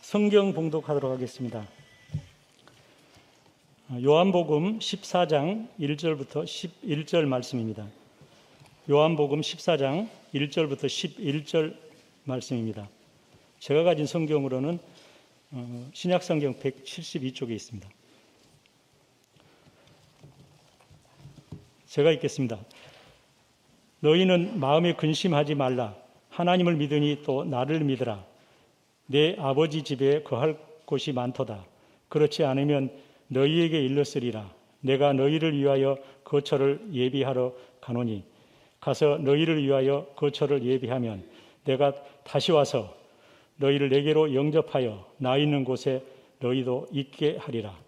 성경 봉독하도록 하겠습니다. 요한복음 14장 1절부터 11절 말씀입니다. 요한복음 14장 1절부터 11절 말씀입니다. 제가 가진 성경으로는 신약성경 172쪽에 있습니다. 제가 읽겠습니다. 너희는 마음에 근심하지 말라. 하나님을 믿으니 또 나를 믿으라. 내 아버지 집에 거할 곳이 많도다. 그렇지 않으면 너희에게 일렀으리라. 내가 너희를 위하여 거처를 예비하러 가노니 가서 너희를 위하여 거처를 예비하면 내가 다시 와서 너희를 내게로 영접하여 나 있는 곳에 너희도 있게 하리라.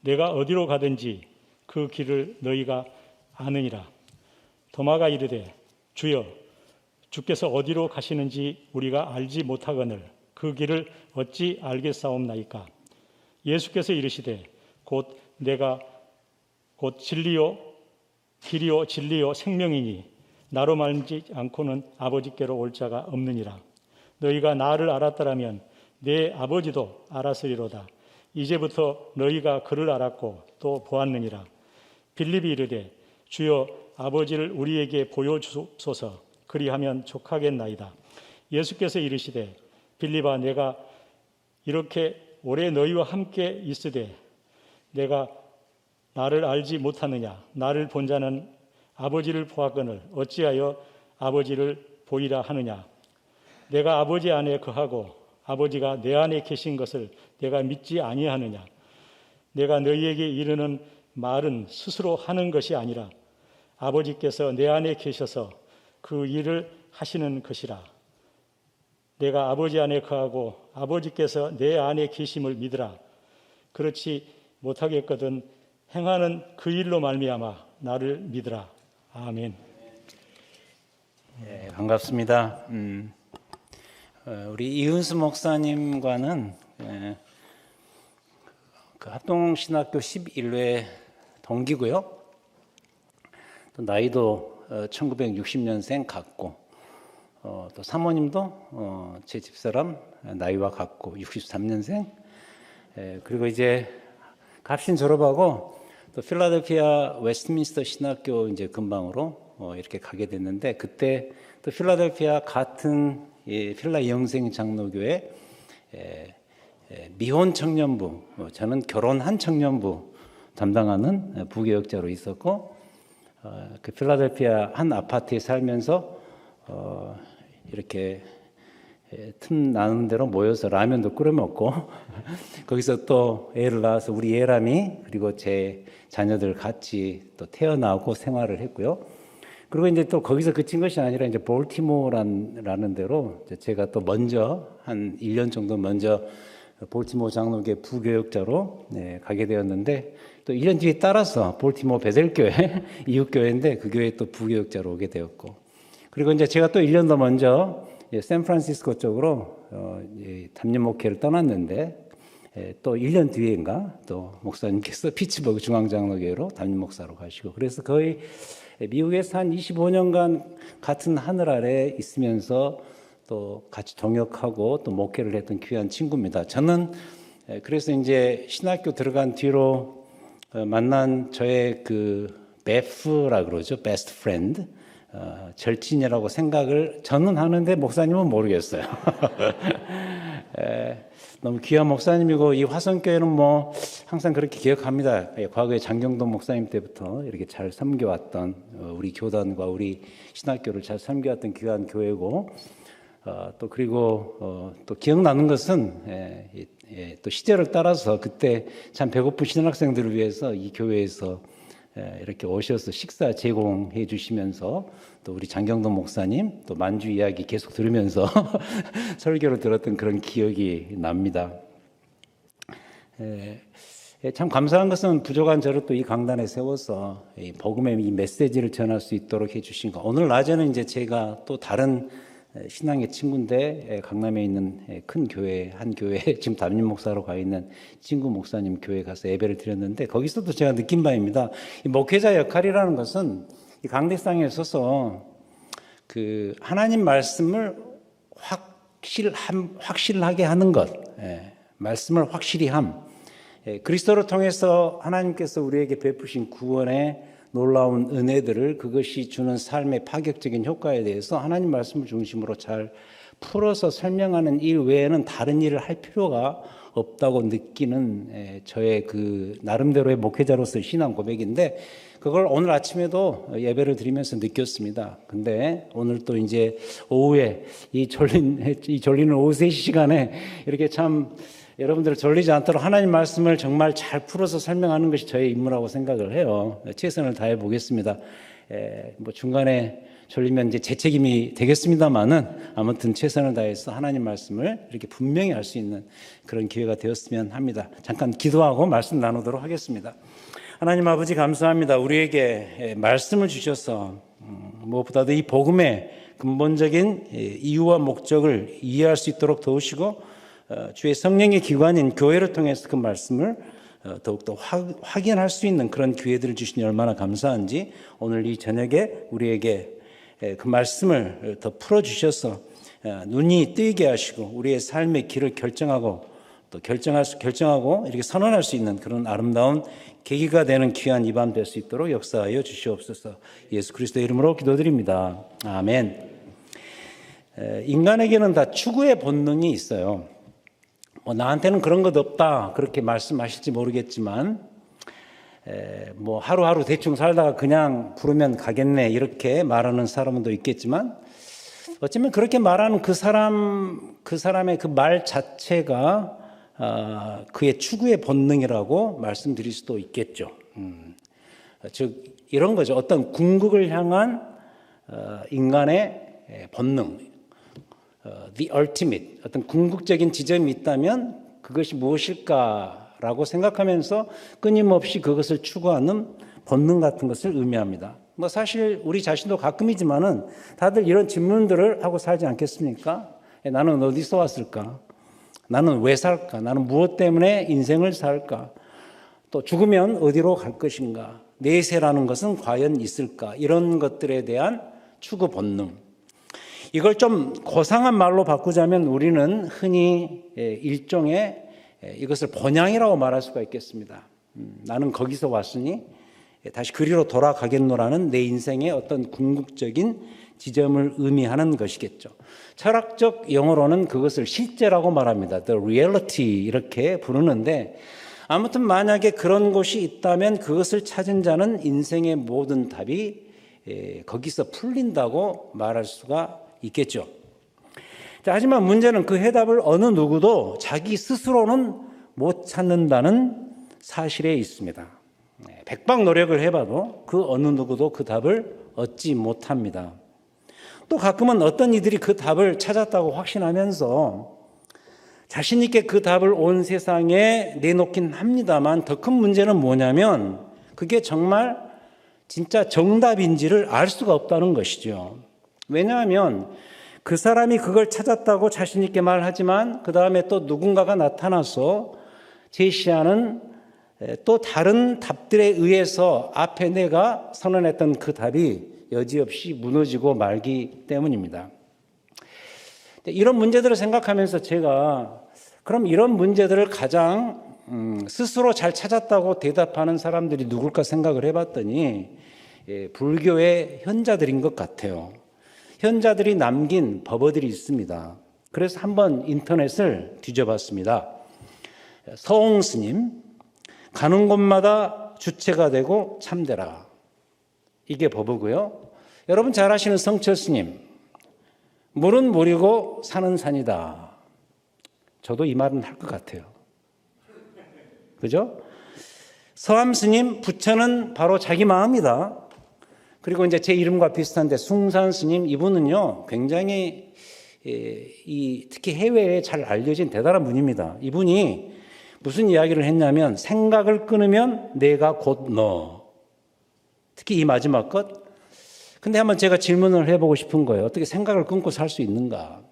내가 어디로 가든지 그 길을 너희가 아느니라. 도마가 이르되 주여 주께서 어디로 가시는지 우리가 알지 못하거늘 그 길을 어찌 알겠사옵나이까. 예수께서 이르시되 곧 내가 곧 진리요 길이요 진리요 생명이니 나로 말지 않고는 아버지께로 올 자가 없느니라. 너희가 나를 알았더라면 내 아버지도 알았으리로다. 이제부터 너희가 그를 알았고 또 보았느니라. 빌립이 이르되 주여 아버지를 우리에게 보여주소서. 그리하면 족하겠나이다. 예수께서 이르시되 빌립아 내가 이렇게 오래 너희와 함께 있으되 내가 나를 알지 못하느냐. 나를 본 자는 아버지를 보았거늘 어찌하여 아버지를 보이라 하느냐. 내가 아버지 안에 거하고 아버지가 내 안에 계신 것을 내가 믿지 아니하느냐. 내가 너희에게 이르는 말은 스스로 하는 것이 아니라 아버지께서 내 안에 계셔서 그 일을 하시는 것이라. 내가 아버지 안에 거하고 아버지께서 내 안에 계심을 믿으라. 그렇지 못하겠거든 행하는 그 일로 말미암아 나를 믿으라. 아멘. 네, 반갑습니다. 우리 이은수 목사님과는 그 합동신학교 11회 동기고요. 또 나이도 1960년생 같고 또 사모님도 제 집사람 나이와 같고 63년생. 그리고 이제 갑신 졸업하고 또 필라델피아 웨스트민스터 신학교 이제 근방으로 이렇게 가게 됐는데 그때 또 필라델피아 같은 필라 영생 장로교회 미혼 청년부, 저는 결혼한 청년부 담당하는 부교역자로 있었고 그 필라델피아 한 아파트에 살면서 이렇게 틈 나는 대로 모여서 라면도 끓여 먹고 거기서 또 애를 낳아서 우리 예람이 그리고 제 자녀들 같이 또 태어나고 생활을 했고요. 그리고 이제 또 거기서 그친 것이 아니라 이제 볼티모어라는 데로 제가 또 먼저 한 1년 정도 먼저 볼티모어 장로교회 부교역자로 가게 되었는데 또 1년 뒤에 따라서 볼티모어 베델교회 이웃교회인데 그 교회에 또 부교역자로 오게 되었고 그리고 이제 제가 또 1년 더 먼저 샌프란시스코 쪽으로 담임 목회를 떠났는데 또 1년 뒤인가 또 목사님께서 피츠버그 중앙장로교회로 담임 목사로 가시고 그래서 거의 미국에서 한 25년간 같은 하늘 아래 있으면서 또 같이 동역하고 또 목회를 했던 귀한 친구입니다. 저는 그래서 이제 신학교 들어간 뒤로 만난 저의 그 베프라 그러죠. 베스트 프렌드. 절친이라고 생각을 저는 하는데 목사님은 모르겠어요. 너무 귀한 목사님이고 이 화성교회는 뭐 항상 그렇게 기억합니다. 과거에 장경동 목사님 때부터 이렇게 잘 섬겨왔던 우리 교단과 우리 신학교를 잘 섬겨왔던 귀한 교회고 또 그리고 또 기억나는 것은 또 시절을 따라서 그때 참 배고픈 신학생들을 위해서 이 교회에서 이렇게 오셔서 식사 제공해 주시면서 또 우리 장경동 목사님 또 만주 이야기 계속 들으면서 설교를 들었던 그런 기억이 납니다. 참 감사한 것은 부족한 저를 또 이 강단에 세워서 이 복음의 이 메시지를 전할 수 있도록 해주신 것. 오늘 낮에는 이제 제가 또 다른 신앙의 친구인데 강남에 있는 큰 교회 한 교회 지금 담임 목사로 가 있는 친구 목사님 교회 가서 예배를 드렸는데 거기서도 제가 느낀 바입니다. 이 목회자 역할이라는 것은 이 강대상에 서서 그 하나님 말씀을 확 확실하게 하는 것, 말씀을 확실히 함. 그리스도를 통해서 하나님께서 우리에게 베푸신 구원의 놀라운 은혜들을 그것이 주는 삶의 파격적인 효과에 대해서 하나님 말씀을 중심으로 잘 풀어서 설명하는 일 외에는 다른 일을 할 필요가 없다고 느끼는 저의 그 나름대로의 목회자로서의 신앙 고백인데 그걸 오늘 아침에도 예배를 드리면서 느꼈습니다. 근데 오늘 또 이제 오후에 이 졸리는 오후 3시 시간에 이렇게 참 여러분들 졸리지 않도록 하나님 말씀을 정말 잘 풀어서 설명하는 것이 저의 임무라고 생각을 해요. 최선을 다해 보겠습니다. 뭐 중간에 졸리면 이제 제 책임이 되겠습니다만은 아무튼 최선을 다해서 하나님 말씀을 이렇게 분명히 할 수 있는 그런 기회가 되었으면 합니다. 잠깐 기도하고 말씀 나누도록 하겠습니다. 하나님 아버지 감사합니다. 우리에게 말씀을 주셔서 무엇보다도 이 복음의 근본적인 이유와 목적을 이해할 수 있도록 도우시고 주의 성령의 기관인 교회를 통해서 그 말씀을 더욱더 확인할 수 있는 그런 기회들을 주시니 얼마나 감사한지 오늘 이 저녁에 우리에게 그 말씀을 더 풀어주셔서 눈이 뜨이게 하시고 우리의 삶의 길을 결정하고 또 결정하고 이렇게 선언할 수 있는 그런 아름다운 계기가 되는 귀한 이 밤 될 수 있도록 역사하여 주시옵소서. 예수 그리스도의 이름으로 기도드립니다. 아멘. 인간에게는 다 추구의 본능이 있어요. 나한테는 그런 것 없다 그렇게 말씀하실지 모르겠지만 뭐 하루하루 대충 살다가 그냥 부르면 가겠네 이렇게 말하는 사람도 있겠지만 어쩌면 그렇게 말하는 그 사람의 그 말 자체가 그의 추구의 본능이라고 말씀드릴 수도 있겠죠. 즉 이런 거죠. 어떤 궁극을 향한 인간의 본능, the ultimate, 어떤 궁극적인 지점이 있다면 그것이 무엇일까라고 생각하면서 끊임없이 그것을 추구하는 본능 같은 것을 의미합니다. 뭐 사실 우리 자신도 가끔이지만은 다들 이런 질문들을 하고 살지 않겠습니까? 나는 어디서 왔을까? 나는 왜 살까? 나는 무엇 때문에 인생을 살까? 또 죽으면 어디로 갈 것인가? 내세라는 것은 과연 있을까? 이런 것들에 대한 추구 본능. 이걸 좀 고상한 말로 바꾸자면 우리는 흔히 일종의 이것을 본향이라고 말할 수가 있겠습니다. 나는 거기서 왔으니 다시 그리로 돌아가겠노라는 내 인생의 어떤 궁극적인 지점을 의미하는 것이겠죠. 철학적 용어로는 그것을 실제라고 말합니다. The reality 이렇게 부르는데 아무튼 만약에 그런 곳이 있다면 그것을 찾은 자는 인생의 모든 답이 거기서 풀린다고 말할 수가 있겠죠. 자, 하지만 문제는 그 해답을 어느 누구도 자기 스스로는 못 찾는다는 사실에 있습니다. 백방 노력을 해봐도 그 어느 누구도 그 답을 얻지 못합니다. 또 가끔은 어떤 이들이 그 답을 찾았다고 확신하면서 자신 있게 그 답을 온 세상에 내놓긴 합니다만 더 큰 문제는 뭐냐면 그게 정말 진짜 정답인지를 알 수가 없다는 것이죠. 왜냐하면 그 사람이 그걸 찾았다고 자신 있게 말하지만 그 다음에 또 누군가가 나타나서 제시하는 또 다른 답들에 의해서 앞에 내가 선언했던 그 답이 여지없이 무너지고 말기 때문입니다. 이런 문제들을 생각하면서 제가 그럼 이런 문제들을 가장 스스로 잘 찾았다고 대답하는 사람들이 누굴까 생각을 해봤더니 불교의 현자들인 것 같아요. 현자들이 남긴 법어들이 있습니다. 그래서 한번 인터넷을 뒤져봤습니다. 서홍 스님, 가는 곳마다 주체가 되고 참되라. 이게 법어고요. 여러분 잘 아시는 성철 스님, 물은 물이고 산은 산이다. 저도 이 말은 할 것 같아요. 그죠? 서암 스님, 부처는 바로 자기 마음이다. 그리고 이제 제 이름과 비슷한데 숭산 스님, 이분은요 굉장히 특히 해외에 잘 알려진 대단한 분입니다. 이분이 무슨 이야기를 했냐면 생각을 끊으면 내가 곧 너. 특히 이 마지막 것. 근데 한번 제가 질문을 해보고 싶은 거예요. 어떻게 생각을 끊고 살 수 있는가?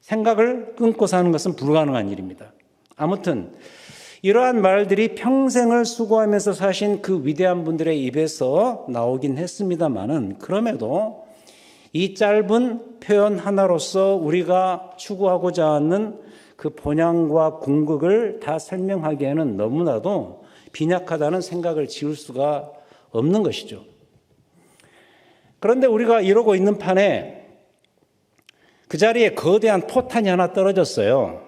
생각을 끊고 사는 것은 불가능한 일입니다. 아무튼 이러한 말들이 평생을 수고하면서 사신 그 위대한 분들의 입에서 나오긴 했습니다만은 그럼에도 이 짧은 표현 하나로서 우리가 추구하고자 하는 그 본향과 궁극을 다 설명하기에는 너무나도 빈약하다는 생각을 지울 수가 없는 것이죠. 그런데 우리가 이러고 있는 판에 그 자리에 거대한 포탄이 하나 떨어졌어요.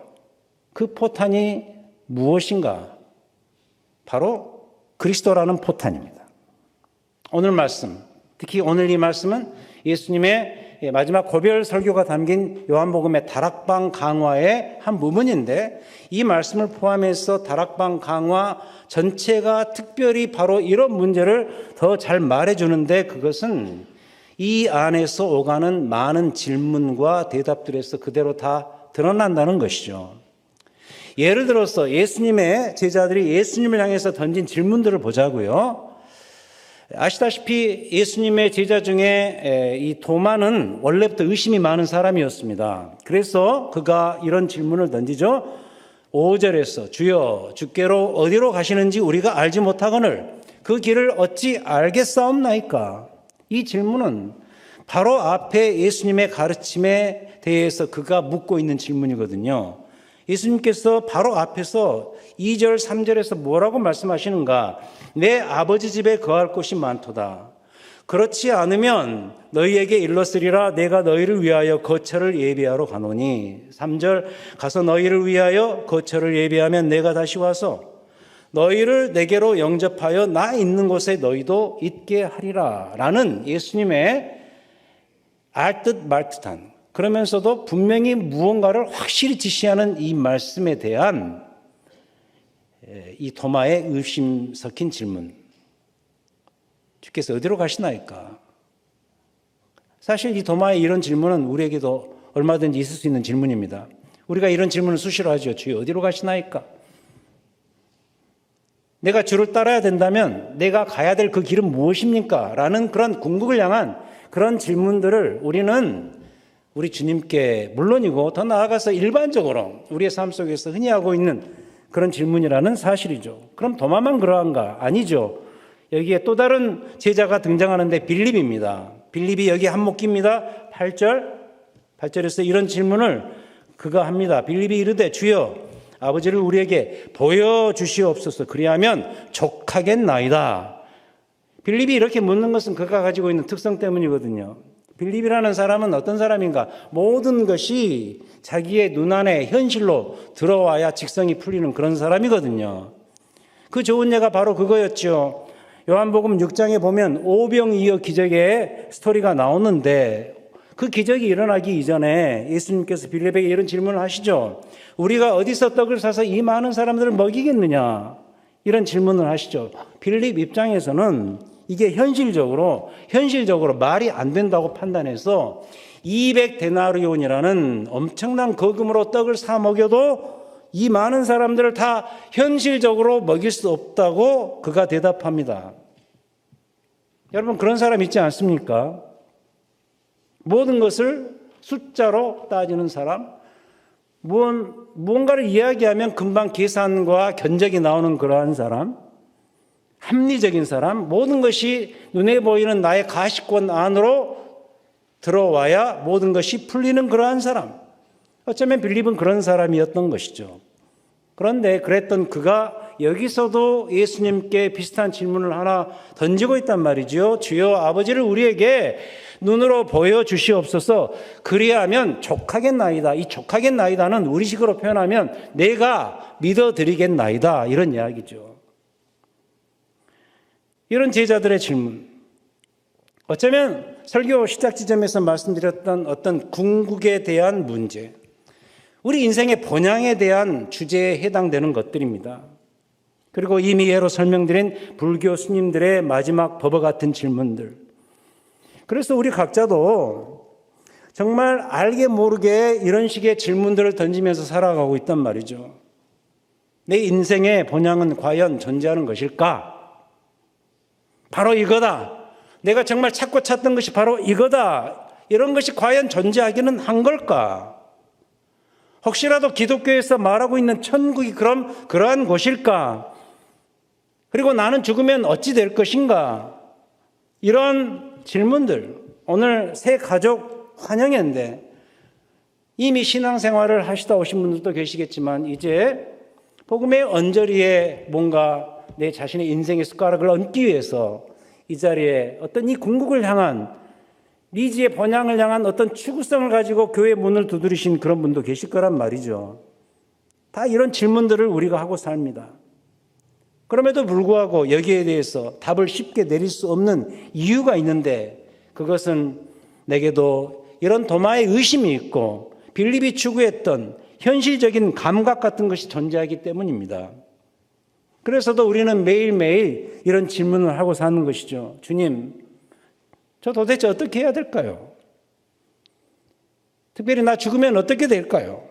그 포탄이 무엇인가? 바로 그리스도라는 포탄입니다. 오늘 말씀, 특히 오늘 이 말씀은 예수님의 마지막 고별 설교가 담긴 요한복음의 다락방 강화의 한 부분인데, 이 말씀을 포함해서 다락방 강화 전체가 특별히 바로 이런 문제를 더 잘 말해주는데, 그것은 이 안에서 오가는 많은 질문과 대답들에서 그대로 다 드러난다는 것이죠. 예를 들어서 예수님의 제자들이 예수님을 향해서 던진 질문들을 보자고요. 아시다시피 예수님의 제자 중에 이 도마는 원래부터 의심이 많은 사람이었습니다. 그래서 그가 이런 질문을 던지죠. 5절에서 주여 주께로 어디로 가시는지 우리가 알지 못하거늘 그 길을 어찌 알겠사옵나이까? 이 질문은 바로 앞에 예수님의 가르침에 대해서 그가 묻고 있는 질문이거든요. 예수님께서 바로 앞에서 2절, 3절에서 뭐라고 말씀하시는가? 내 아버지 집에 거할 곳이 많도다. 그렇지 않으면 너희에게 일렀으리라. 내가 너희를 위하여 거처를 예비하러 가노니. 3절, 가서 너희를 위하여 거처를 예비하면 내가 다시 와서 너희를 내게로 영접하여 나 있는 곳에 너희도 있게 하리라. 라는 예수님의 알듯 말듯한, 그러면서도 분명히 무언가를 확실히 지시하는 이 말씀에 대한 이 도마의 의심 섞인 질문. 주께서 어디로 가시나이까? 사실 이 도마의 이런 질문은 우리에게도 얼마든지 있을 수 있는 질문입니다. 우리가 이런 질문을 수시로 하죠. 주여 어디로 가시나이까? 내가 주를 따라야 된다면 내가 가야 될 그 길은 무엇입니까? 라는 그런 궁극을 향한 그런 질문들을 우리는 우리 주님께 물론이고 더 나아가서 일반적으로 우리의 삶 속에서 흔히 하고 있는 그런 질문이라는 사실이죠. 그럼 도마만 그러한가? 아니죠. 여기에 또 다른 제자가 등장하는데 빌립입니다. 빌립이 여기 한목기입니다. 8절에서 이런 질문을 그가 합니다. 빌립이 이르되 주여 아버지를 우리에게 보여주시옵소서. 그리하면 족하겠나이다. 빌립이 이렇게 묻는 것은 그가 가지고 있는 특성 때문이거든요. 빌립이라는 사람은 어떤 사람인가? 모든 것이 자기의 눈안에 현실로 들어와야 직성이 풀리는 그런 사람이거든요. 그 좋은 예가 바로 그거였죠. 요한복음 6장에 보면 오병이어 기적의 스토리가 나오는데, 그 기적이 일어나기 이전에 예수님께서 빌립에게 이런 질문을 하시죠. 우리가 어디서 떡을 사서 이 많은 사람들을 먹이겠느냐? 이런 질문을 하시죠. 빌립 입장에서는 이게 현실적으로 말이 안 된다고 판단해서 200데나리온이라는 엄청난 거금으로 떡을 사 먹여도 이 많은 사람들을 다 현실적으로 먹일 수 없다고 그가 대답합니다. 여러분 그런 사람 있지 않습니까? 모든 것을 숫자로 따지는 사람, 무언가를 이야기하면 금방 계산과 견적이 나오는 그러한 사람, 합리적인 사람, 모든 것이 눈에 보이는 나의 가시권 안으로 들어와야 모든 것이 풀리는 그러한 사람. 어쩌면 빌립은 그런 사람이었던 것이죠. 그런데 그랬던 그가 여기서도 예수님께 비슷한 질문을 하나 던지고 있단 말이죠. 주여 아버지를 우리에게 눈으로 보여주시옵소서. 그리하면 족하겠나이다. 이 족하겠나이다는 우리식으로 표현하면 내가 믿어드리겠나이다. 이런 이야기죠. 이런 제자들의 질문. 어쩌면 설교 시작 지점에서 말씀드렸던 어떤 궁극에 대한 문제, 우리 인생의 본향에 대한 주제에 해당되는 것들입니다. 그리고 이미 예로 설명드린 불교 스님들의 마지막 법어 같은 질문들. 그래서 우리 각자도 정말 알게 모르게 이런 식의 질문들을 던지면서 살아가고 있단 말이죠. 내 인생의 본향은 과연 존재하는 것일까? 바로 이거다. 내가 정말 찾고 찾던 것이 바로 이거다. 이런 것이 과연 존재하기는 한 걸까? 혹시라도 기독교에서 말하고 있는 천국이 그럼 그러한 곳일까? 그리고 나는 죽으면 어찌 될 것인가? 이런 질문들, 오늘 새 가족 환영회인데 이미 신앙생활을 하시다 오신 분들도 계시겠지만 이제 복음의 언저리에 뭔가 내 자신의 인생의 숟가락을 얹기 위해서 이 자리에 어떤 이 궁극을 향한 리지의 번향을 향한 어떤 추구성을 가지고 교회 문을 두드리신 그런 분도 계실 거란 말이죠. 다 이런 질문들을 우리가 하고 삽니다. 그럼에도 불구하고 여기에 대해서 답을 쉽게 내릴 수 없는 이유가 있는데 그것은 내게도 이런 도마의 의심이 있고 빌립이 추구했던 현실적인 감각 같은 것이 존재하기 때문입니다. 그래서도 우리는 매일매일 이런 질문을 하고 사는 것이죠. 주님, 저 도대체 어떻게 해야 될까요? 특별히 나 죽으면 어떻게 될까요?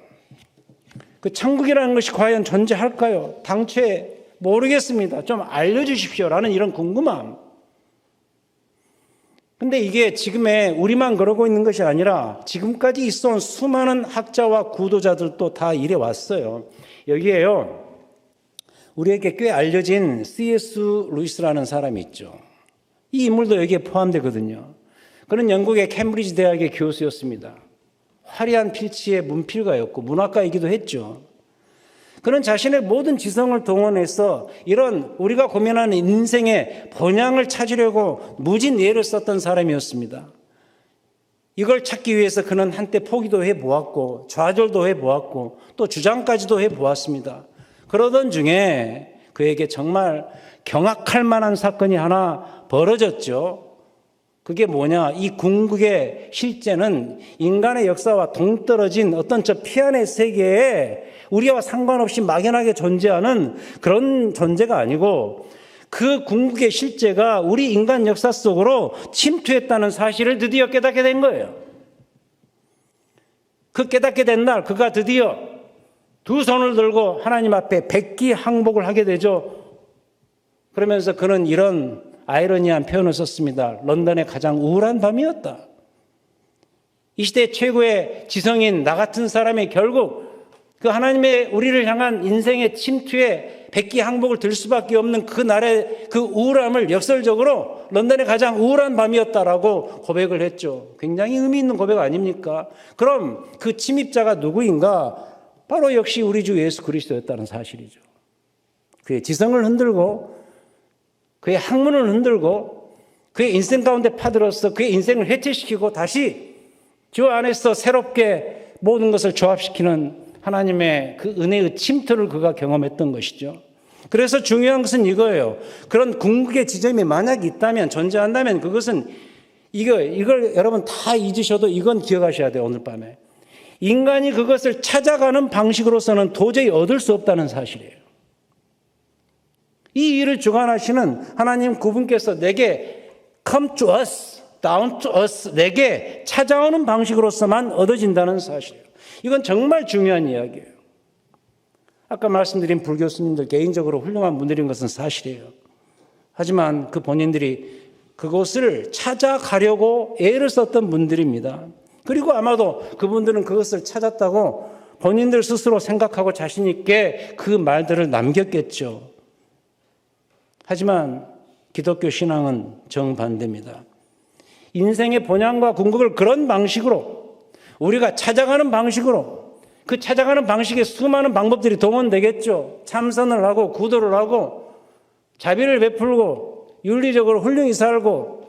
그 천국이라는 것이 과연 존재할까요? 당최 모르겠습니다. 좀 알려주십시오라는 이런 궁금함. 근데 이게 지금의 우리만 그러고 있는 것이 아니라 지금까지 있어온 수많은 학자와 구도자들도 다 이래 왔어요. 여기에요. 우리에게 꽤 알려진 C.S. 루이스라는 사람이 있죠. 이 인물도 여기에 포함되거든요. 그는 영국의 캠브리지 대학의 교수였습니다. 화려한 필치의 문필가였고 문학가이기도 했죠. 그는 자신의 모든 지성을 동원해서 이런 우리가 고민하는 인생의 번향을 찾으려고 무진 애를 썼던 사람이었습니다. 이걸 찾기 위해서 그는 한때 포기도 해보았고 좌절도 해보았고 또 주장까지도 해보았습니다. 그러던 중에 그에게 정말 경악할 만한 사건이 하나 벌어졌죠. 그게 뭐냐? 이 궁극의 실제는 인간의 역사와 동떨어진 어떤 저 피안의 세계에 우리와 상관없이 막연하게 존재하는 그런 존재가 아니고 그 궁극의 실제가 우리 인간 역사 속으로 침투했다는 사실을 드디어 깨닫게 된 거예요. 그 깨닫게 된 날 그가 드디어 두 손을 들고 하나님 앞에 백기항복을 하게 되죠. 그러면서 그는 이런 아이러니한 표현을 썼습니다. 런던의 가장 우울한 밤이었다. 이 시대 최고의 지성인 나 같은 사람이 결국 그 하나님의 우리를 향한 인생의 침투에 백기항복을 들 수밖에 없는 그 날의 그 우울함을 역설적으로 런던의 가장 우울한 밤이었다라고 고백을 했죠. 굉장히 의미 있는 고백 아닙니까? 그럼 그 침입자가 누구인가? 바로 역시 우리 주 예수 그리스도였다는 사실이죠. 그의 지성을 흔들고 그의 학문을 흔들고 그의 인생 가운데 파들어서 그의 인생을 해체시키고 다시 주 안에서 새롭게 모든 것을 조합시키는 하나님의 그 은혜의 침투를 그가 경험했던 것이죠. 그래서 중요한 것은 이거예요. 그런 궁극의 지점이 만약 있다면, 존재한다면 그것은 이걸 여러분 다 잊으셔도 이건 기억하셔야 돼요. 오늘 밤에. 인간이 그것을 찾아가는 방식으로서는 도저히 얻을 수 없다는 사실이에요. 이 일을 주관하시는 하나님 그분께서 내게 come to us, down to us, 내게 찾아오는 방식으로서만 얻어진다는 사실이에요. 이건 정말 중요한 이야기예요. 아까 말씀드린 불교스님들 개인적으로 훌륭한 분들인 것은 사실이에요. 하지만 그 본인들이 그것을 찾아가려고 애를 썼던 분들입니다. 그리고 아마도 그분들은 그것을 찾았다고 본인들 스스로 생각하고 자신 있게 그 말들을 남겼겠죠. 하지만 기독교 신앙은 정반대입니다. 인생의 본향과 궁극을 그런 방식으로 우리가 찾아가는 방식으로 그 찾아가는 방식에 수많은 방법들이 동원되겠죠. 참선을 하고 구도를 하고 자비를 베풀고 윤리적으로 훌륭히 살고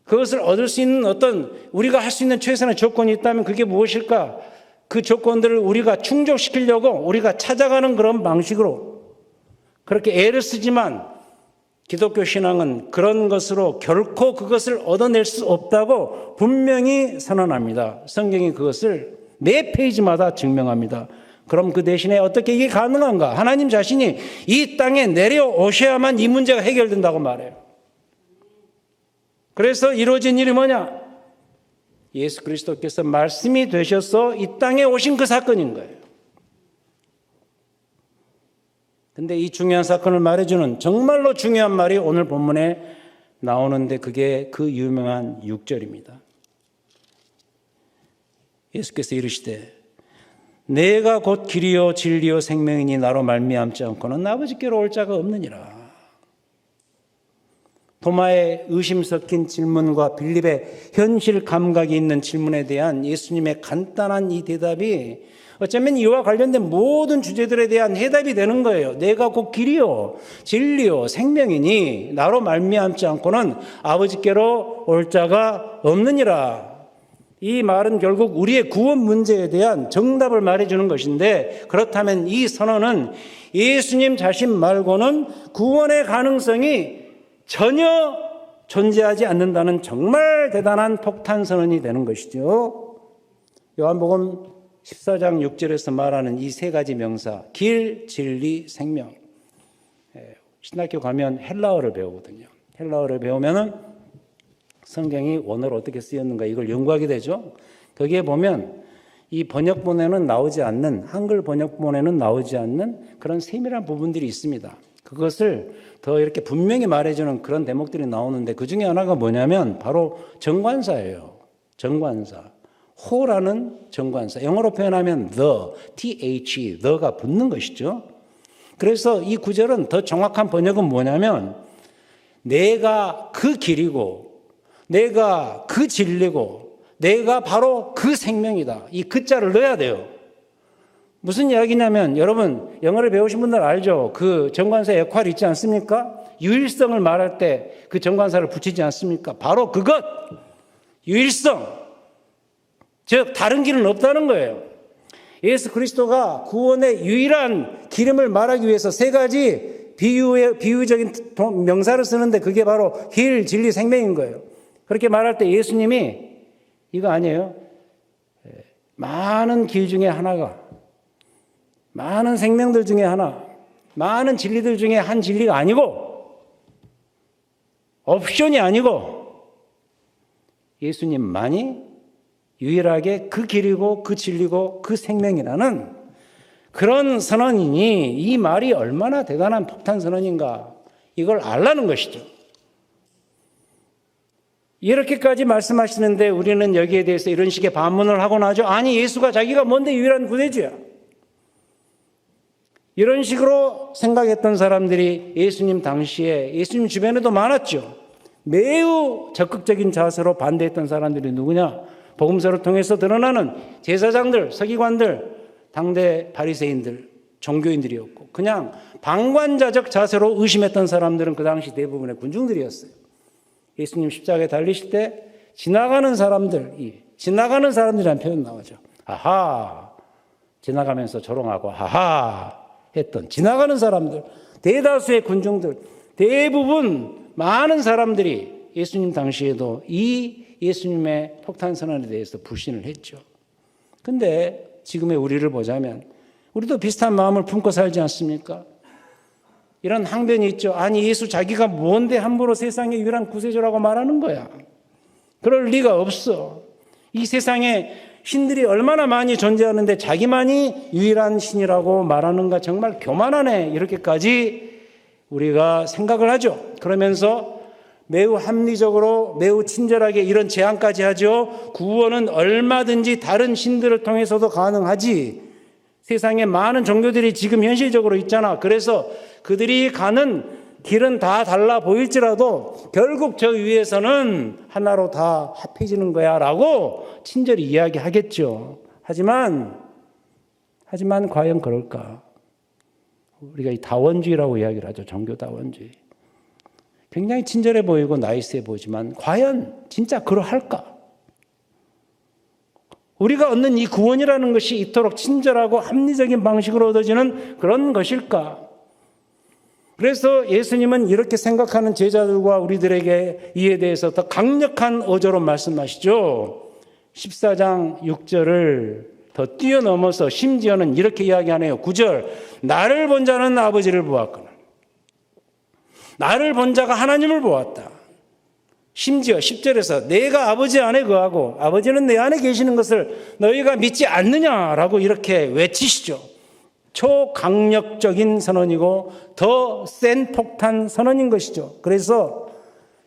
그것을 얻을 수 있는 어떤 우리가 할 수 있는 최선의 조건이 있다면 그게 무엇일까? 그 조건들을 우리가 충족시키려고 우리가 찾아가는 그런 방식으로 그렇게 애를 쓰지만 기독교 신앙은 그런 것으로 결코 그것을 얻어낼 수 없다고 분명히 선언합니다. 성경이 그것을 매 페이지마다 증명합니다. 그럼 그 대신에 어떻게 이게 가능한가? 하나님 자신이 이 땅에 내려오셔야만 이 문제가 해결된다고 말해요. 그래서 이루어진 일이 뭐냐? 예수 그리스도께서 말씀이 되셔서 이 땅에 오신 그 사건인 거예요. 근데 이 중요한 사건을 말해주는 정말로 중요한 말이 오늘 본문에 나오는데 그게 그 유명한 6절입니다. 예수께서 이르시되 내가 곧 길이요 진리요 생명이니 나로 말미암지 않고는 아버지께로 올 자가 없느니라. 도마의 의심 섞인 질문과 빌립의 현실 감각이 있는 질문에 대한 예수님의 간단한 이 대답이 어쩌면 이와 관련된 모든 주제들에 대한 해답이 되는 거예요. 내가 곧 길이요 진리요 생명이니 나로 말미암지 않고는 아버지께로 올 자가 없느니라. 이 말은 결국 우리의 구원 문제에 대한 정답을 말해주는 것인데, 그렇다면 이 선언은 예수님 자신 말고는 구원의 가능성이 전혀 존재하지 않는다는 정말 대단한 폭탄 선언이 되는 것이죠. 요한복음 14장 6절에서 말하는 이 세 가지 명사, 길, 진리, 생명. 신학교 가면 헬라어를 배우거든요. 헬라어를 배우면은 성경이 원어로 어떻게 쓰였는가 이걸 연구하게 되죠. 거기에 보면 이 번역본에는 나오지 않는, 한글 번역본에는 나오지 않는 그런 세밀한 부분들이 있습니다. 그것을 더 이렇게 분명히 말해주는 그런 대목들이 나오는데, 그 중에 하나가 뭐냐면 바로 정관사예요. 정관사. 호라는 정관사. 영어로 표현하면 the가 붙는 것이죠. 그래서 이 구절은 더 정확한 번역은 뭐냐면 내가 그 길이고 내가 그 진리고 내가 바로 그 생명이다. 이 그자를 넣어야 돼요. 무슨 이야기냐면, 여러분 영어를 배우신 분들 알죠? 그 정관사의 역할이 있지 않습니까? 유일성을 말할 때 그 정관사를 붙이지 않습니까? 바로 그것, 유일성. 즉 다른 길은 없다는 거예요. 예수 그리스도가 구원의 유일한 기름을 말하기 위해서 세 가지 비유적인 명사를 쓰는데 그게 바로 길, 진리, 생명인 거예요. 그렇게 말할 때 예수님이 이거 아니에요. 많은 길 중에 하나가, 많은 생명들 중에 하나, 많은 진리들 중에 한 진리가 아니고, 옵션이 아니고 예수님만이 유일하게 그 길이고 그 진리고 그 생명이라는 그런 선언이니, 이 말이 얼마나 대단한 폭탄 선언인가 이걸 알라는 것이죠. 이렇게까지 말씀하시는데 우리는 여기에 대해서 이런 식의 반문을 하곤 하죠. 아니, 예수가 자기가 뭔데 유일한 구세주야. 이런 식으로 생각했던 사람들이 예수님 당시에, 예수님 주변에도 많았죠. 매우 적극적인 자세로 반대했던 사람들이 누구냐? 복음서를 통해서 드러나는 제사장들, 서기관들, 당대 바리새인들, 종교인들이었고, 그냥 방관자적 자세로 의심했던 사람들은 그 당시 대부분의 군중들이었어요. 예수님 십자가에 달리실 때 지나가는 사람들이라는 표현 나오죠. 아하, 지나가면서 조롱하고 하하 했던 지나가는 사람들, 대다수의 군중들, 대부분 많은 사람들이 예수님 당시에도 이 예수님의 폭탄 선언에 대해서 불신을 했죠. 근데 지금의 우리를 보자면 우리도 비슷한 마음을 품고 살지 않습니까? 이런 항변이 있죠. 아니, 예수 자기가 뭔데 함부로 세상의 유일한 구세주라고 말하는 거야. 그럴 리가 없어. 이 세상에 신들이 얼마나 많이 존재하는데 자기만이 유일한 신이라고 말하는가, 정말 교만하네. 이렇게까지 우리가 생각을 하죠. 그러면서 매우 합리적으로, 매우 친절하게 이런 제안까지 하죠. 구원은 얼마든지 다른 신들을 통해서도 가능하지. 세상에 많은 종교들이 지금 현실적으로 있잖아. 그래서 그들이 가는 길은 다 달라 보일지라도 결국 저 위에서는 하나로 다 합해지는 거야 라고 친절히 이야기하겠죠. 하지만 과연 그럴까? 우리가 이 다원주의라고 이야기를 하죠. 종교 다원주의. 굉장히 친절해 보이고 나이스해 보이지만 과연 진짜 그러할까? 우리가 얻는 이 구원이라는 것이 이토록 친절하고 합리적인 방식으로 얻어지는 그런 것일까? 그래서 예수님은 이렇게 생각하는 제자들과 우리들에게 이에 대해서 더 강력한 어조로 말씀하시죠. 14장 6절을 더 뛰어넘어서 심지어는 이렇게 이야기하네요. 9절, 나를 본 자는 아버지를 보았거늘. 나를 본 자가 하나님을 보았다. 심지어 10절에서 내가 아버지 안에 거하고 아버지는 내 안에 계시는 것을 너희가 믿지 않느냐라고 이렇게 외치시죠. 초강력적인 선언이고 더 센 폭탄 선언인 것이죠. 그래서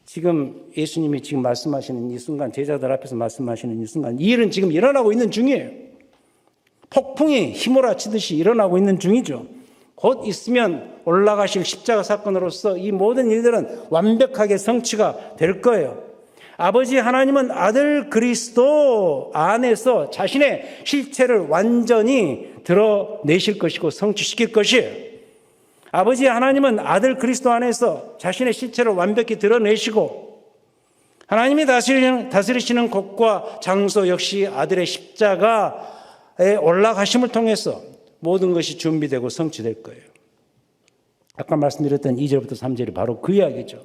지금 예수님이 지금 말씀하시는 이 순간, 제자들 앞에서 말씀하시는 이 순간, 이 일은 지금 일어나고 있는 중이에요. 폭풍이 휘몰아치듯이 일어나고 있는 중이죠. 곧 있으면 올라가실 십자가 사건으로서 이 모든 일들은 완벽하게 성취가 될 거예요. 아버지 하나님은 아들 그리스도 안에서 자신의 실체를 완전히 드러내실 것이고 성취시킬 것이에요. 아버지 하나님은 아들 그리스도 안에서 자신의 실체를 완벽히 드러내시고 하나님이 다스리시는 곳과 장소 역시 아들의 십자가에 올라가심을 통해서 모든 것이 준비되고 성취될 거예요. 아까 말씀드렸던 2절부터 3절이 바로 그 이야기죠.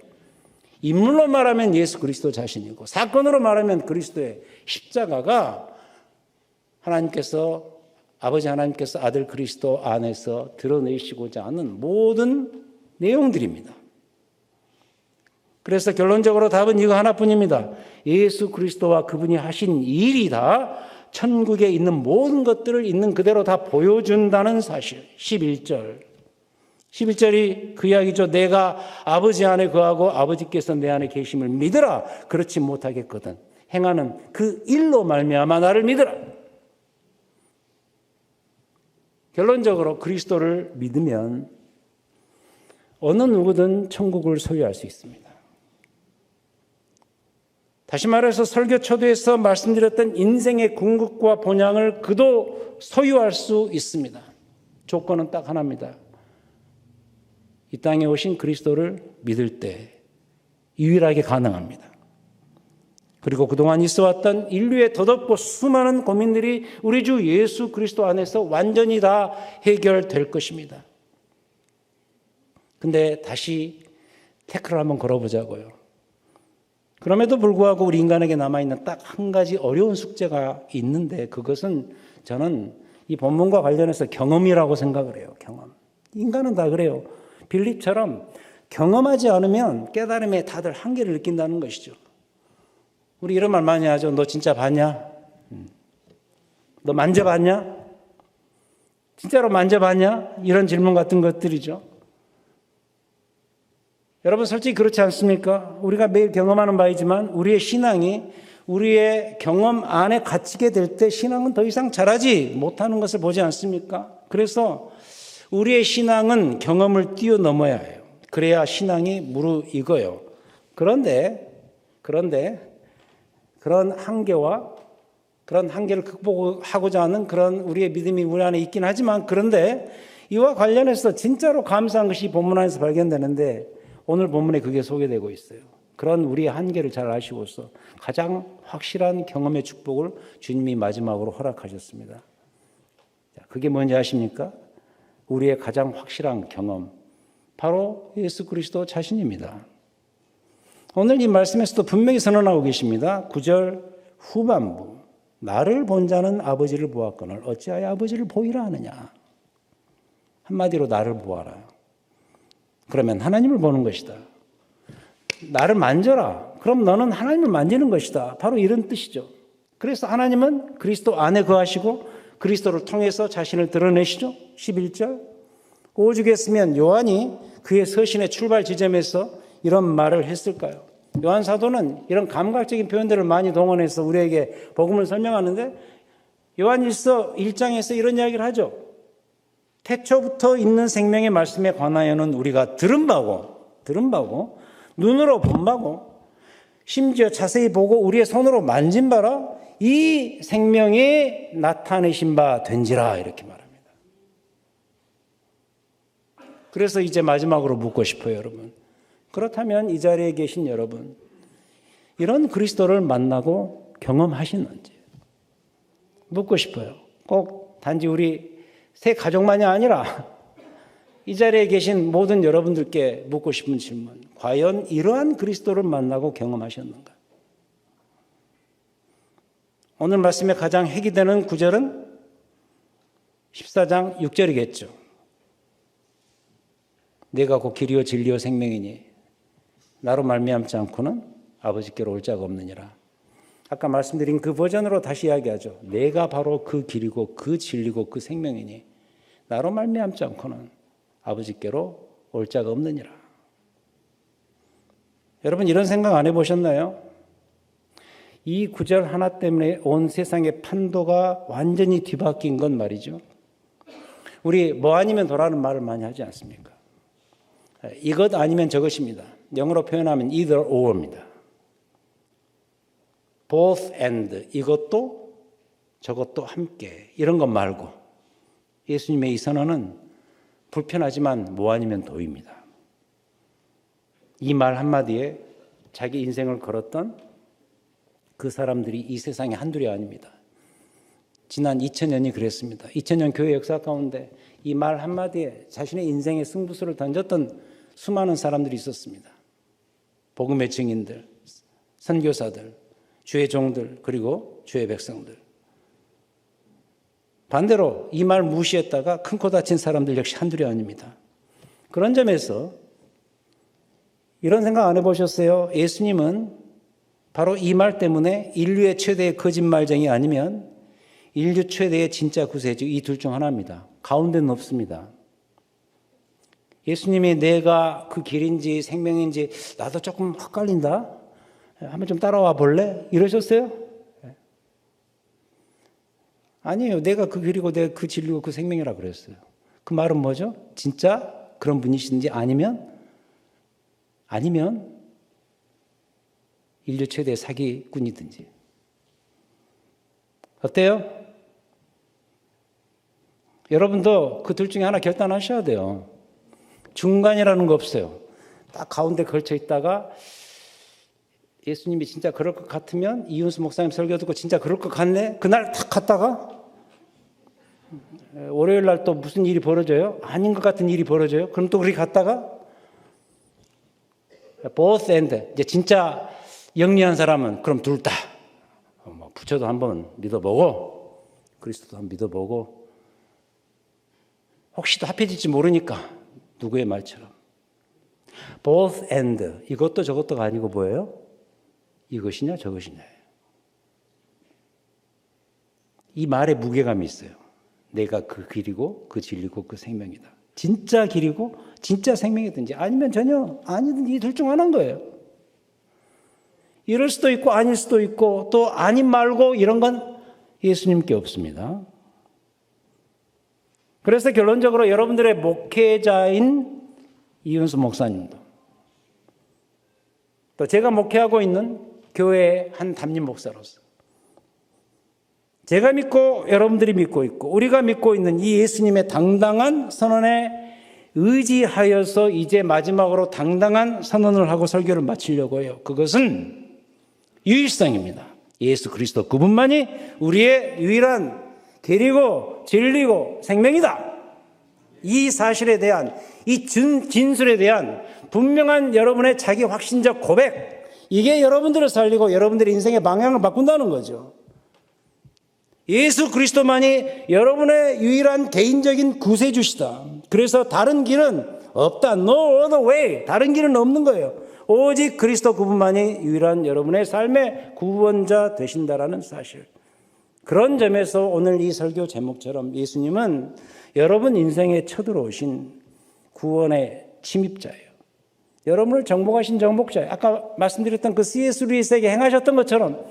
인물로 말하면 예수 그리스도 자신이고 사건으로 말하면 그리스도의 십자가가 아버지 하나님께서 아들 그리스도 안에서 드러내시고자 하는 모든 내용들입니다. 그래서 결론적으로 답은 이거 하나뿐입니다. 예수 그리스도와 그분이 하신 일이 다 천국에 있는 모든 것들을 있는 그대로 다 보여준다는 사실. 11절이 그 이야기죠. 내가 아버지 안에 거하고 아버지께서 내 안에 계심을 믿으라. 그렇지 못하겠거든. 행하는 그 일로 말미암아 나를 믿으라. 결론적으로 그리스도를 믿으면 어느 누구든 천국을 소유할 수 있습니다. 다시 말해서 설교 초대에서 말씀드렸던 인생의 궁극과 본향을 그도 소유할 수 있습니다. 조건은 딱 하나입니다. 이 땅에 오신 그리스도를 믿을 때 유일하게 가능합니다. 그리고 그동안 있어왔던 인류의 더덥고 수많은 고민들이 우리 주 예수 그리스도 안에서 완전히 다 해결될 것입니다. 근데 다시 태클을 한번 걸어보자고요. 그럼에도 불구하고 우리 인간에게 남아있는 딱 한 가지 어려운 숙제가 있는데 그것은 저는 이 본문과 관련해서 경험이라고 생각을 해요. 경험. 인간은 다 그래요. 빌립처럼 경험하지 않으면 깨달음에 다들 한계를 느낀다는 것이죠. 우리 이런 말 많이 하죠. 너 진짜 봤냐? 너 만져봤냐? 진짜로 만져봤냐? 이런 질문 같은 것들이죠. 여러분 솔직히 그렇지 않습니까? 우리가 매일 경험하는 바이지만 우리의 신앙이 우리의 경험 안에 갇히게 될 때 신앙은 더 이상 자라지 못하는 것을 보지 않습니까? 그래서 우리의 신앙은 경험을 뛰어넘어야 해요. 그래야 신앙이 무르익어요. 그런데 그런 한계와 그런 한계를 극복하고자 하는 그런 우리의 믿음이 우리 안에 있긴 하지만 그런데 이와 관련해서 진짜로 감사한 것이 본문 안에서 발견되는데 오늘 본문에 그게 소개되고 있어요. 그런 우리의 한계를 잘 아시고서 가장 확실한 경험의 축복을 주님이 마지막으로 허락하셨습니다. 그게 뭔지 아십니까? 우리의 가장 확실한 경험, 바로 예수 그리스도 자신입니다. 오늘 이 말씀에서도 분명히 선언하고 계십니다. 9절 후반부, 나를 본 자는 아버지를 보았거늘 어찌하여 아버지를 보이라 하느냐. 한마디로 나를 보아라. 그러면 하나님을 보는 것이다. 나를 만져라. 그럼 너는 하나님을 만지는 것이다. 바로 이런 뜻이죠. 그래서 하나님은 그리스도 안에 거하시고 그리스도를 통해서 자신을 드러내시죠. 11절. 오죽했으면 요한이 그의 서신의 출발 지점에서 이런 말을 했을까요? 요한 사도는 이런 감각적인 표현들을 많이 동원해서 우리에게 복음을 설명하는데 요한일서 1장에서 이런 이야기를 하죠. 태초부터 있는 생명의 말씀에 관하여는 우리가 들은 바고 눈으로 본 바고 심지어 자세히 보고 우리의 손으로 만진 바라 이 생명에 나타내신 바 된지라 이렇게 말합니다. 그래서 이제 마지막으로 묻고 싶어요, 여러분. 그렇다면 이 자리에 계신 여러분, 이런 그리스도를 만나고 경험하시는지 묻고 싶어요. 꼭 단지 우리 새 가족만이 아니라 이 자리에 계신 모든 여러분들께 묻고 싶은 질문. 과연 이러한 그리스도를 만나고 경험하셨는가? 오늘 말씀에 가장 핵이 되는 구절은 14장 6절이겠죠. 내가 곧 길이요 진리요 생명이니 나로 말미암지 않고는 아버지께로 올 자가 없느니라. 아까 말씀드린 그 버전으로 다시 이야기하죠. 내가 바로 그 길이고 그 진리고 그 생명이니 나로 말미암지 않고는 아버지께로 올 자가 없느니라. 여러분 이런 생각 안 해보셨나요? 이 구절 하나 때문에 온 세상의 판도가 완전히 뒤바뀐 건 말이죠. 우리 뭐 아니면 도라는 말을 많이 하지 않습니까? 이것 아니면 저것입니다. 영어로 표현하면 either or입니다. both and, 이것도 저것도 함께, 이런 것 말고 예수님의 이 선언은 불편하지만 뭐 아니면 도입니다. 이 말 한마디에 자기 인생을 걸었던 그 사람들이 이 세상에 한둘이 아닙니다. 지난 2000년이 그랬습니다. 2000년 교회 역사 가운데 이 말 한마디에 자신의 인생의 승부수를 던졌던 수많은 사람들이 있었습니다. 복음의 증인들, 선교사들, 주의 종들, 그리고 주의 백성들. 반대로 이 말 무시했다가 큰 코 다친 사람들 역시 한둘이 아닙니다. 그런 점에서 이런 생각 안 해보셨어요? 예수님은 바로 이 말 때문에 인류의 최대의 거짓말쟁이 아니면 인류 최대의 진짜 구세주, 이 둘 중 하나입니다. 가운데는 없습니다. 예수님이 내가 그 길인지 생명인지 나도 조금 헷갈린다. 한번 좀 따라와 볼래? 이러셨어요? 아니에요. 내가 그 길이고 내가 그 진리고 그 생명이라 그랬어요. 그 말은 뭐죠? 진짜 그런 분이신지 아니면 인류 최대 사기꾼이든지. 어때요? 여러분도 그 둘 중에 하나 결단하셔야 돼요. 중간이라는 거 없어요. 딱 가운데 걸쳐 있다가 예수님이 진짜 그럴 것 같으면 이윤수 목사님 설교 듣고 진짜 그럴 것 같네? 그날 탁 갔다가 월요일 날 또 무슨 일이 벌어져요? 아닌 것 같은 일이 벌어져요? 그럼 또 그렇게 갔다가 both and, 이제 진짜 영리한 사람은 그럼 둘 다 부처도 한번 믿어보고 그리스도도 한번 믿어보고 혹시 또 합해질지 모르니까 누구의 말처럼 both and, 이것도 저것도가 아니고 뭐예요? 이것이냐 저것이냐. 이 말에 무게감이 있어요. 내가 그 길이고 그 진리고 그 생명이다. 진짜 길이고 진짜 생명이든지 아니면 전혀 아니든지 이 둘 중 하나인 거예요. 이럴 수도 있고 아닐 수도 있고 또 아님 말고 이런 건 예수님께 없습니다. 그래서 결론적으로 여러분들의 목회자인 이윤수 목사님도 또 제가 목회하고 있는 교회의 한 담임 목사로서 제가 믿고 여러분들이 믿고 있고 우리가 믿고 있는 이 예수님의 당당한 선언에 의지하여서 이제 마지막으로 당당한 선언을 하고 설교를 마치려고 해요. 그것은 유일성입니다. 예수 그리스도 그분만이 우리의 유일한 길이고 진리고 생명이다. 이 사실에 대한 이 진술에 대한 분명한 여러분의 자기 확신적 고백, 이게 여러분들을 살리고 여러분들의 인생의 방향을 바꾼다는 거죠. 예수 그리스도만이 여러분의 유일한 개인적인 구세주시다. 그래서 다른 길은 없다. No other way. 다른 길은 없는 거예요. 오직 그리스도 그분만이 유일한 여러분의 삶의 구원자 되신다라는 사실. 그런 점에서 오늘 이 설교 제목처럼 예수님은 여러분 인생에 쳐들어오신 구원의 침입자예요. 여러분을 정복하신 정복자예요. 아까 말씀드렸던 그 C.S. 루이스에게 행하셨던 것처럼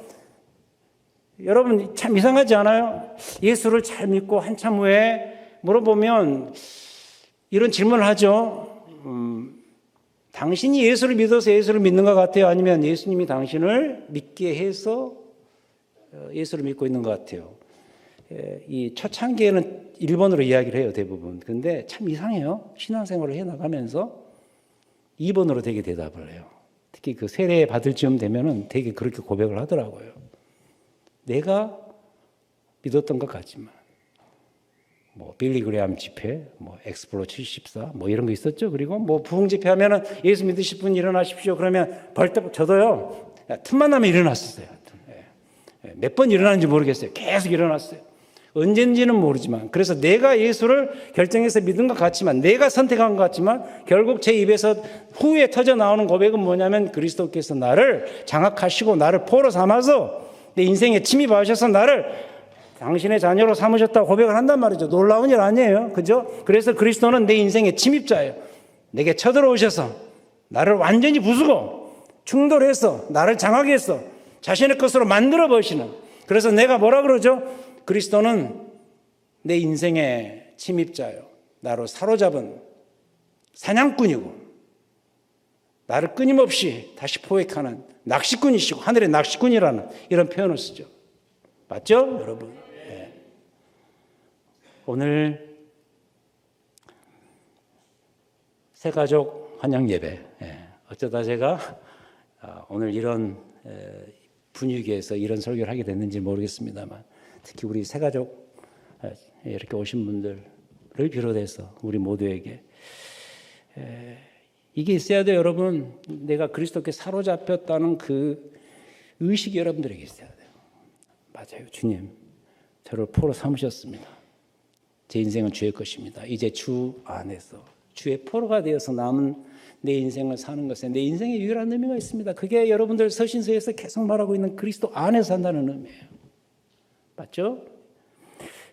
여러분 참 이상하지 않아요? 예수를 잘 믿고 한참 후에 물어보면 이런 질문을 하죠. 당신이 예수를 믿어서 예수를 믿는 것 같아요? 아니면 예수님이 당신을 믿게 해서 예수를 믿고 있는 것 같아요? 이 초창기에는 일본어로 이야기를 해요, 대부분. 근데 참 이상해요. 신앙생활을 해나가면서 2번으로 되게 대답을 해요. 특히 그 세례 받을 즈음 되면은 되게 그렇게 고백을 하더라고요. 내가 믿었던 것 같지만, 빌리 그레암 집회, 엑스플로 74, 이런 거 있었죠. 그리고 부흥 집회 하면은 예수 믿으실 분 일어나십시오. 그러면 벌떡, 저도요, 틈만 나면 일어났었어요. 몇 번 일어나는지 모르겠어요. 계속 일어났어요. 언젠지는 모르지만. 그래서 내가 예수를 결정해서 믿은 것 같지만, 내가 선택한 것 같지만, 결국 제 입에서 후에 터져 나오는 고백은 뭐냐면, 그리스도께서 나를 장악하시고, 나를 포로 삼아서 내 인생에 침입하셔서 나를 당신의 자녀로 삼으셨다고 고백을 한단 말이죠. 놀라운 일 아니에요. 그죠? 그래서 그리스도는 내 인생의 침입자예요. 내게 쳐들어오셔서 나를 완전히 부수고 충돌해서 나를 장악해서 자신의 것으로 만들어 버리시는. 그래서 내가 뭐라 그러죠? 그리스도는 내 인생의 침입자예요. 나로 사로잡은 사냥꾼이고 나를 끊임없이 다시 포획하는 낚시꾼이시고 하늘의 낚시꾼이라는 이런 표현을 쓰죠. 맞죠, 여러분? 네. 오늘 새가족 환영 예배. 어쩌다 제가 오늘 이런 분위기에서 이런 설교를 하게 됐는지 모르겠습니다만, 특히 우리 새가족 이렇게 오신 분들을 비롯해서 우리 모두에게 이게 있어야 돼요, 여러분. 내가 그리스도께 사로잡혔다는 그 의식이 여러분들에게 있어야 돼요. 맞아요, 주님, 저를 포로 삼으셨습니다. 제 인생은 주의 것입니다. 이제 주 안에서 주의 포로가 되어서 남은 내 인생을 사는 것에 내 인생의 유일한 의미가 있습니다. 그게 여러분들 서신서에서 계속 말하고 있는 그리스도 안에 산다는 의미예요. 맞죠?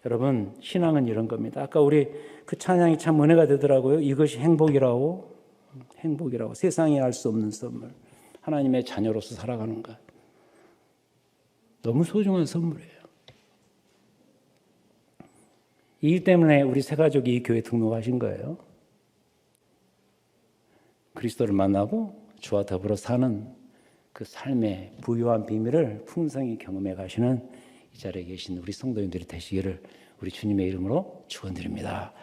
여러분, 신앙은 이런 겁니다. 아까 우리 그 찬양이 참 은혜가 되더라고요. 이것이 행복이라고 세상이 알 수 없는 선물, 하나님의 자녀로서 살아가는 것, 너무 소중한 선물이에요. 이 일 때문에 우리 새 가족이 이 교회 등록하신 거예요. 그리스도를 만나고 주와 더불어 사는 그 삶의 부유한 비밀을 풍성히 경험해 가시는 이 자리에 계신 우리 성도님들이 되시기를 우리 주님의 이름으로 축원드립니다.